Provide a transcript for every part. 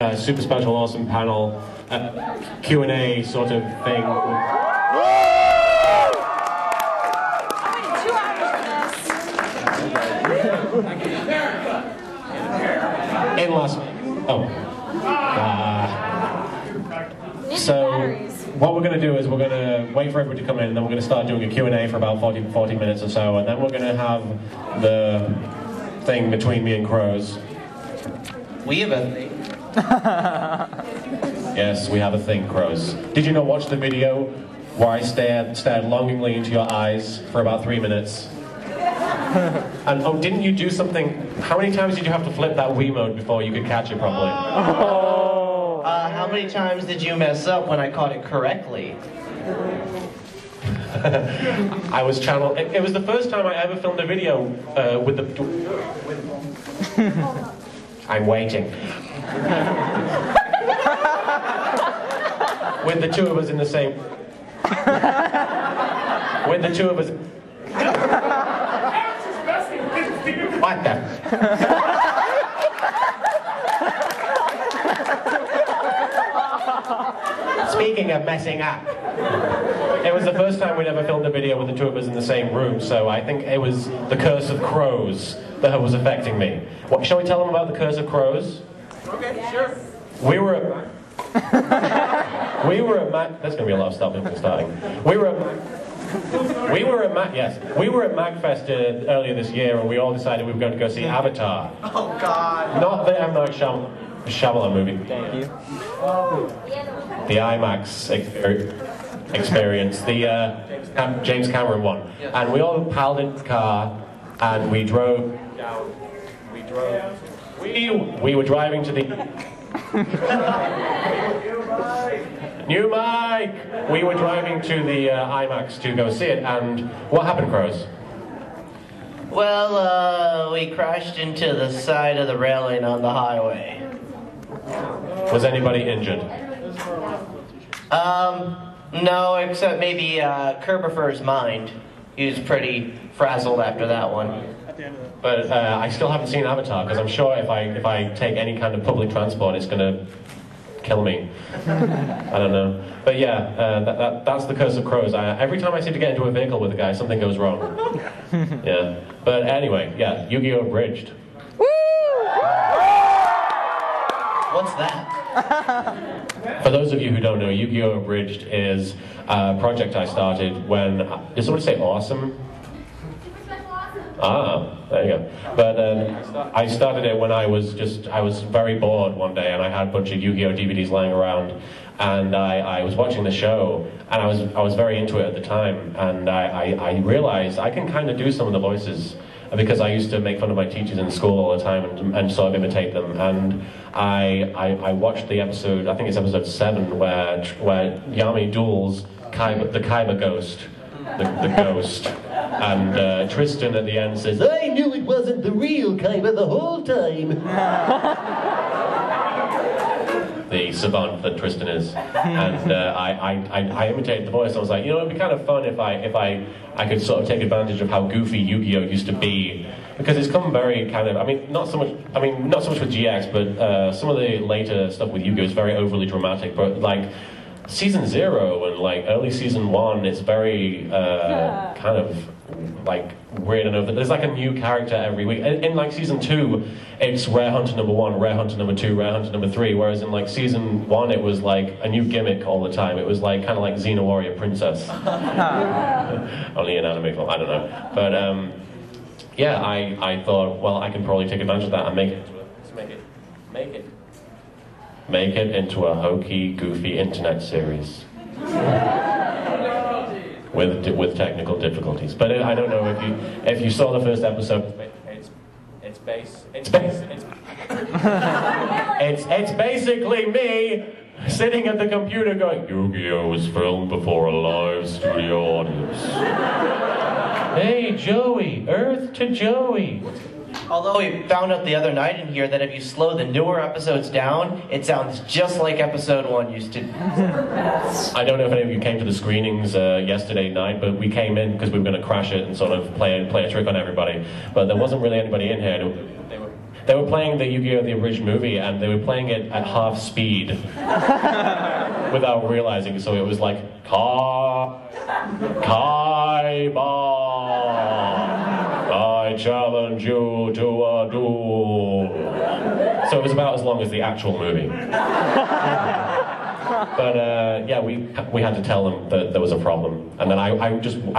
super special, awesome panel, Q&A sort of thing. In last... So, what we're going to do is we're going to wait for everybody to come in, and then we're going to start doing a Q&A for about 40 minutes or so, and then we're going to have the thing between me and Crows. We have a thing. Yes, we have a thing, Crows. Did you not watch the video where I stared longingly into your eyes for about 3 minutes? And oh, didn't you do something? How many times did you have to flip that Wii mode before you could catch it properly? How many times did you mess up when I caught it correctly? I was channel. It was the first time I ever filmed a video with the. I'm waiting. With the two of us in the same. With the two of us. What the? Speaking of messing up, it was the first time we'd ever filmed a video with the two of us in the same room, so I think it was the curse of crows that was affecting me. What, shall we tell them about the curse of crows? Okay, sure. We were at there's going to be a lot of stuff from starting. We were at MagFest earlier this year, and we all decided we were going to go see Avatar. Oh God! Not the M. Night Shyamalan movie. Thank you. The IMAX experience, the James Cameron one, and we all piled into the car, and we drove down. We were driving to the. New mic! We were driving to the IMAX to go see it, and what happened, Crows? Well, we crashed into the side of the railing on the highway. Was anybody injured? No, except maybe Kuriboh's mind. He was pretty frazzled after that one. But I still haven't seen Avatar, because I'm sure if I take any kind of public transport, it's going to kill me. I don't know. But yeah, that's the curse of crows. Every time I seem to get into a vehicle with a guy, something goes wrong. Yeah. But anyway, yeah, Yugioh Abridged. What's that? For those of you who don't know, Yugioh Abridged is a project I started when... Did somebody say awesome? Ah, there you go. But I started it when I was very bored one day, and I had a bunch of Yu-Gi-Oh DVDs lying around, and I was watching the show, and I was very into it at the time, and I realized I can kind of do some of the voices, because I used to make fun of my teachers in school all the time and sort of imitate them, and I watched the episode, I think it's episode 7, where Yami duels the Kaiba ghost. The ghost. And Tristan at the end says, "I knew it wasn't the real Kaiba the whole time." The savant that Tristan is. And I imitated the voice. I was like, you know, it'd be kind of fun if I could sort of take advantage of how goofy Yu-Gi-Oh used to be. Because it's come very kind of, not so much with GX, but some of the later stuff with Yu-Gi-Oh is very overly dramatic, but like, Season 0 and like early Season 1, it's very kind of like weird enough that there's like a new character every week. In like Season 2, it's Rare Hunter number 1, Rare Hunter number 2, Rare Hunter number 3, whereas in like Season 1 it was like a new gimmick all the time. It was like kind of like Xena Warrior Princess. Only an anime film, I don't know. But yeah, I thought, well, I can probably take advantage of that and make it into a hokey, goofy internet series with technical difficulties. But I don't know if you saw the first episode. It's basically me sitting at the computer going, Yu-Gi-Oh was filmed before a live studio audience. Hey Joey, Earth to Joey. Although we found out the other night in here that if you slow the newer episodes down, it sounds just like episode 1 used to. I don't know if any of you came to the screenings yesterday night, but we came in because we were going to crash it and sort of play a trick on everybody. But there wasn't really anybody in here. They were playing the Yu-Gi-Oh! The original movie, and they were playing it at half speed without realizing. So it was like Kaiba, I challenge you to a duel. So it was about as long as the actual movie. But yeah, we had to tell them that there was a problem, and then I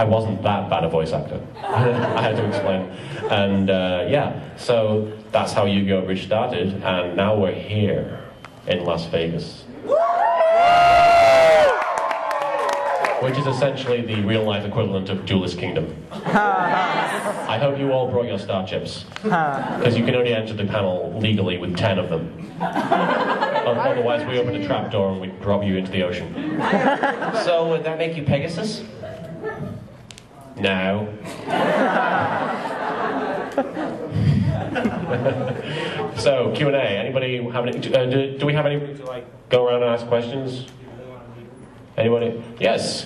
wasn't that bad a voice actor. I had to explain, and yeah, so that's how Yu-Gi-Oh! Bridge started, and now we're here in Las Vegas, which is essentially the real-life equivalent of Duelist Kingdom. I hope you all brought your star chips, because you can only enter the panel legally with 10 of them. Otherwise, we open a trapdoor and we drop you into the ocean. So would that make you Pegasus? No. So Q&A. Anybody have any? Do we have anybody to like go around and ask questions? Anybody? Yes.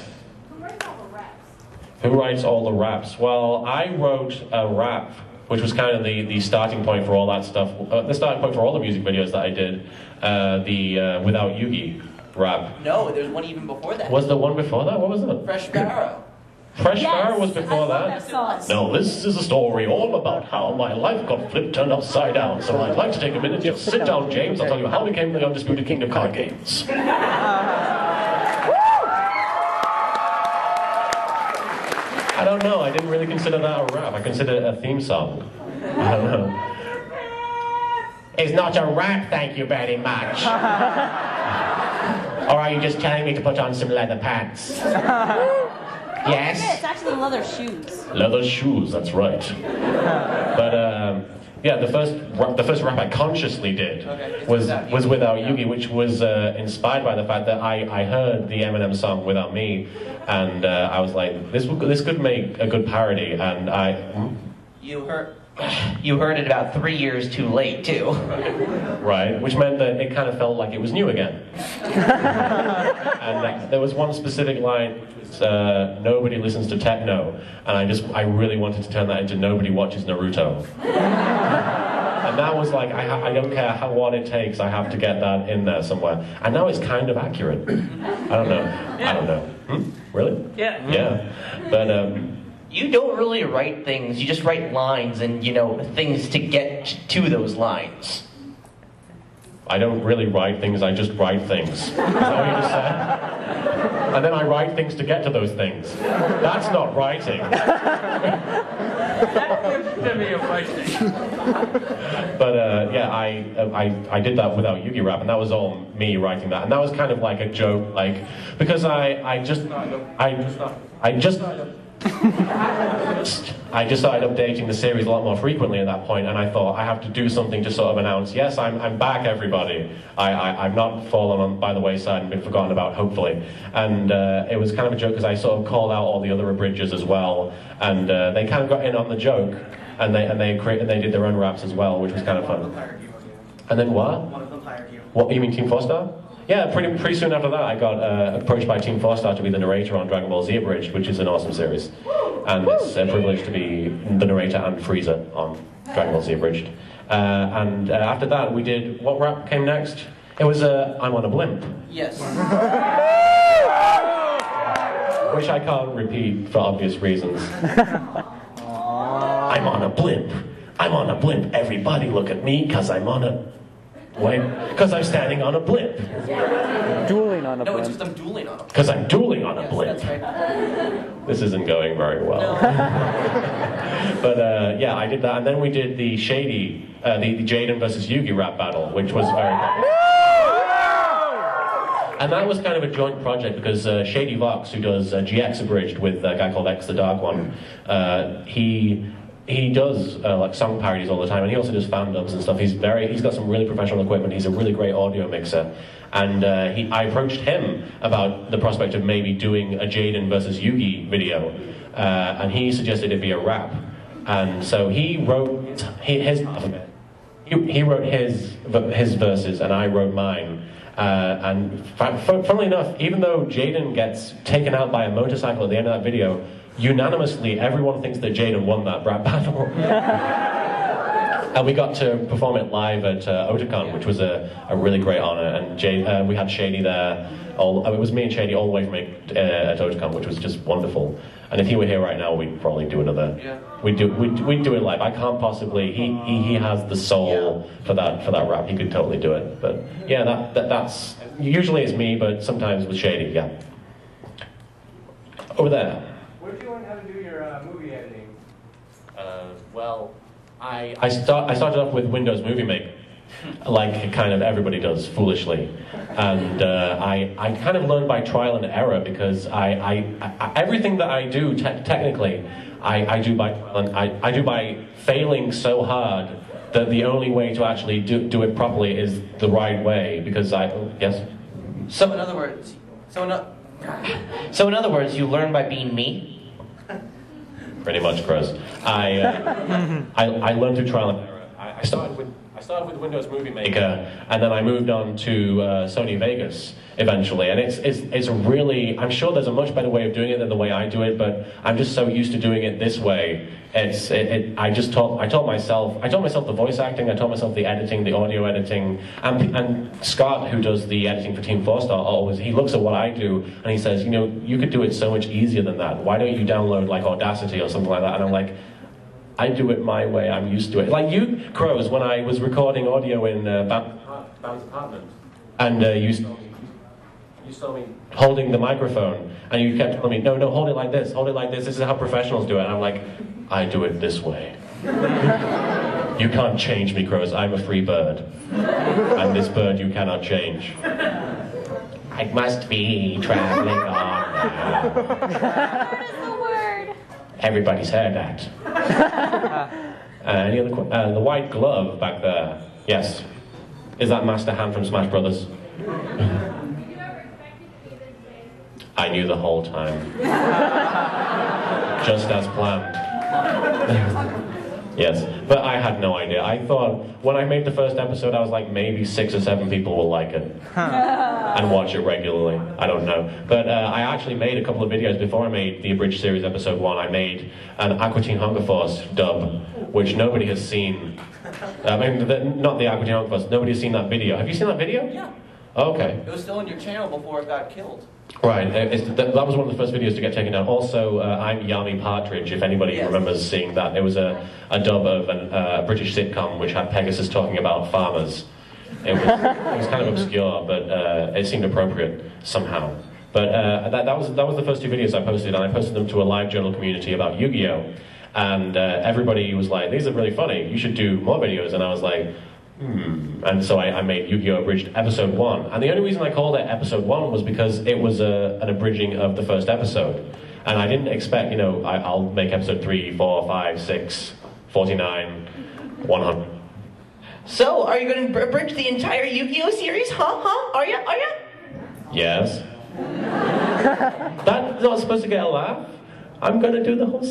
Who writes all the raps? Well, I wrote a rap, which was kind of the starting point for all that stuff. The starting point for all the music videos that I did. The Without Yugi rap. No, there's one even before that. Was there one before that? What was it? Fresh Sparrow. Fresh Sparrow was before that? No, this is a story all about how my life got flipped turned upside down. So I'd like to take a minute, just sit down, James. I'll tell you how we became the Undisputed King of card games. I don't know, I didn't really consider that a rap. I considered it a theme song. I don't know. It's not a rap, thank you very much. Or are you just telling me to put on some leather pants? Yes? It's actually leather shoes. Leather shoes, that's right. But yeah, the first rap I consciously did was Without Yugi, which was inspired by the fact that I heard the Eminem song Without Me, and I was like, this could make a good parody, and You heard it about 3 years too late, too. Right, which meant that it kind of felt like it was new again. And there was one specific line, which was, nobody listens to techno, and I really wanted to turn that into nobody watches Naruto. And that was like, I don't care what it takes, I have to get that in there somewhere. And now it's kind of accurate. I don't know. I don't know. Really? Yeah. Yeah. But, You don't really write things, you just write lines and, things to get to those lines. I don't really write things, I just write things. Is that what you just said? And then I write things to get to those things. That's not writing. That seems to be a writing. But yeah, I did that Without Yugi rap, and that was all me writing that. And that was kind of like a joke, like, because I just started updating the series a lot more frequently at that point, and I thought I have to do something to sort of announce, yes, I'm back, everybody. I've not fallen by the wayside and been forgotten about, hopefully. And it was kind of a joke because I sort of called out all the other abridgers as well, and they kind of got in on the joke, and they did their own raps as well, which was kind of fun. And then what? One of them hired you. What, you mean Team 4-Star? Yeah, pretty soon after that, I got approached by Team 4-Star to be the narrator on Dragon Ball Z Abridged, which is an awesome series. And it's a privilege to be the narrator and Frieza on Dragon Ball Z Abridged. And after that, we did... What rap came next? It was I'm on a Blimp. Yes. Which I can't repeat for obvious reasons. I'm on a blimp. I'm on a blimp. Everybody look at me, because I'm on a... Wait, because I'm standing on a blimp. Dueling on a No, blimp. it's just I'm dueling on them. Because I'm dueling on a Yes, blimp. that's right. This isn't going very well. But yeah, I did that, and then we did the Shady, the Jade versus Yuki rap battle, which was very fun. And that was kind of a joint project because Shady Vox, who does GX Abridged with a guy called X the Dark One, he does like song parodies all the time, and he also does fan dubs and stuff. He's got some really professional equipment. He's a really great audio mixer, and I approached him about the prospect of maybe doing a Jaden versus Yugi video, and he suggested it be a rap, and so he wrote his verses, and I wrote mine. And funnily enough, even though Jaden gets taken out by a motorcycle at the end of that video, unanimously, everyone thinks that Jaden won that rap battle. And we got to perform it live at Otakon, which was a really great honor. And Jade, we had Shady there. It was me and Shady all the way from at Otakon, which was just wonderful. And if he were here right now, we'd probably do another. Yeah. We'd do it live. I can't possibly. He has the soul for that rap. He could totally do it. But yeah, that's usually it's me, but sometimes with Shady. Yeah. Over there. Where did you learn how to do your movie editing? Well, I started off with Windows Movie Maker, like kind of everybody does, foolishly, and I kind of learned by trial and error because I everything that I do technically I do by failing so hard that the only way to actually do it properly is the right way because yes. So in other words, So in other words, you learn by being me? Pretty much, Chris. I learned through trial and error. I started with Windows Movie Maker, and then I moved on to Sony Vegas eventually. And it's really, I'm sure there's a much better way of doing it than the way I do it, but I'm just so used to doing it this way. I told myself the voice acting, I told myself the editing, the audio editing, and Scott, who does the editing for Team 4 Star, he looks at what I do and he says, you could do it so much easier than that. Why don't you download like Audacity or something like that? And I'm like, I do it my way, I'm used to it. Like you, Crows, when I was recording audio in Bam's apartment, and you saw me holding the microphone, and you kept telling me, no, hold it like this, this is how professionals do it. And I'm like, I do it this way. You can't change me, Crows, I'm a free bird. And this bird you cannot change. I must be traveling on now. What is the word? Everybody's heard that. Any other the white glove back there. Yes. Is that Master Hand from Smash Brothers? I knew the whole time. Just as planned. Yes, but I had no idea. I thought, when I made the first episode, I was like, maybe 6 or 7 people will like it. And watch it regularly. I don't know. But I actually made a couple of videos before I made the Abridged Series Episode 1. I made an Aqua Teen Hunger Force dub, which nobody has seen. Not the Aqua Teen Hunger Force. Nobody has seen that video. Have you seen that video? Yeah. Oh, okay. It was still on your channel before it got killed. Right, that was one of the first videos to get taken down. Also, I'm Yami Partridge, if anybody remembers seeing that. It was a dub of a British sitcom which had Pegasus talking about farmers. It was kind of obscure, but it seemed appropriate somehow. But that was the first 2 videos I posted, and I posted them to a live journal community about Yu-Gi-Oh! And everybody was like, these are really funny, you should do more videos. And I was like, And so I made Yu-Gi-Oh! Abridged Episode 1. And the only reason I called it Episode 1 was because it was an abridging of the first episode. And I didn't expect, I'll make Episode 3, 4, 5, 6, 49, 100. So, are you going to abridge the entire Yu-Gi-Oh! Series? Huh? Are ya? Yes. That's not supposed to get a laugh. I'm going to do the whole series.